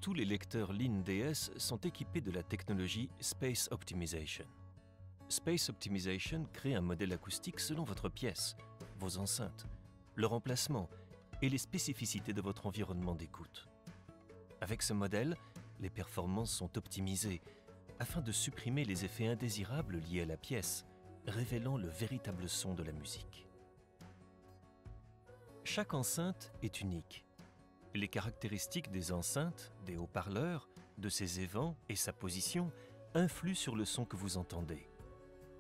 Tous les lecteurs LIN-DS sont équipés de la technologie Space Optimization. Space Optimization crée un modèle acoustique selon votre pièce, vos enceintes, leur emplacement et les spécificités de votre environnement d'écoute. Avec ce modèle, les performances sont optimisées afin de supprimer les effets indésirables liés à la pièce, révélant le véritable son de la musique. Chaque enceinte est unique. Les caractéristiques des enceintes, des haut-parleurs, de ses évents et sa position influent sur le son que vous entendez.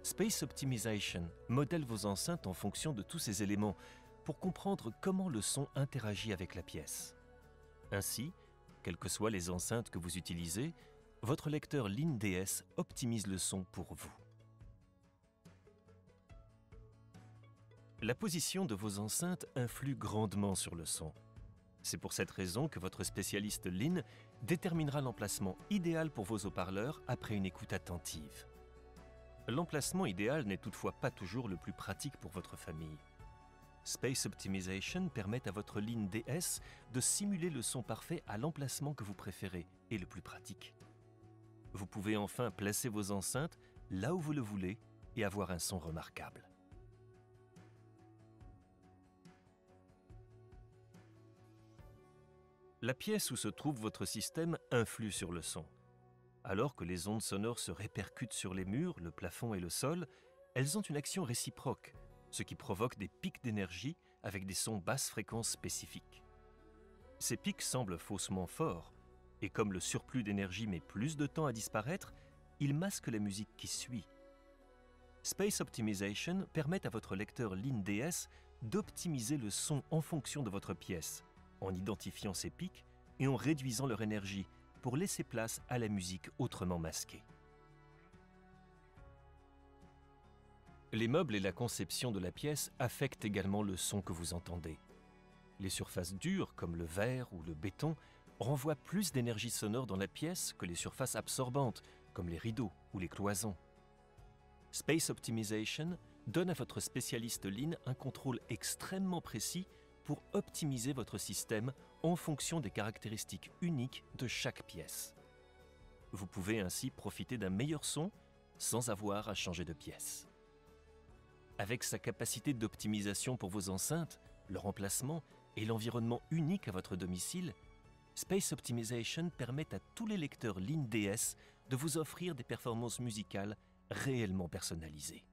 Space Optimization modèle vos enceintes en fonction de tous ces éléments pour comprendre comment le son interagit avec la pièce. Ainsi, quelles que soient les enceintes que vous utilisez, votre lecteur LIN-DS optimise le son pour vous. La position de vos enceintes influe grandement sur le son. C'est pour cette raison que votre spécialiste LIN déterminera l'emplacement idéal pour vos haut-parleurs après une écoute attentive. L'emplacement idéal n'est toutefois pas toujours le plus pratique pour votre famille. Space Optimization permet à votre LIN-DS de simuler le son parfait à l'emplacement que vous préférez et le plus pratique. Vous pouvez enfin placer vos enceintes là où vous le voulez et avoir un son remarquable. La pièce où se trouve votre système influe sur le son. Alors que les ondes sonores se répercutent sur les murs, le plafond et le sol, elles ont une action réciproque, ce qui provoque des pics d'énergie avec des sons basse fréquence spécifiques. Ces pics semblent faussement forts, et comme le surplus d'énergie met plus de temps à disparaître, ils masquent la musique qui suit. Space Optimization permet à votre lecteur LIN-DS d'optimiser le son en fonction de votre pièce, en identifiant ces pics et en réduisant leur énergie pour laisser place à la musique autrement masquée. Les meubles et la conception de la pièce affectent également le son que vous entendez. Les surfaces dures, comme le verre ou le béton, renvoient plus d'énergie sonore dans la pièce que les surfaces absorbantes, comme les rideaux ou les cloisons. Space Optimization donne à votre spécialiste LIN un contrôle extrêmement précis pour optimiser votre système en fonction des caractéristiques uniques de chaque pièce. Vous pouvez ainsi profiter d'un meilleur son sans avoir à changer de pièce. Avec sa capacité d'optimisation pour vos enceintes, leur emplacement et l'environnement unique à votre domicile, Space Optimization permet à tous les lecteurs LIN-DS de vous offrir des performances musicales réellement personnalisées.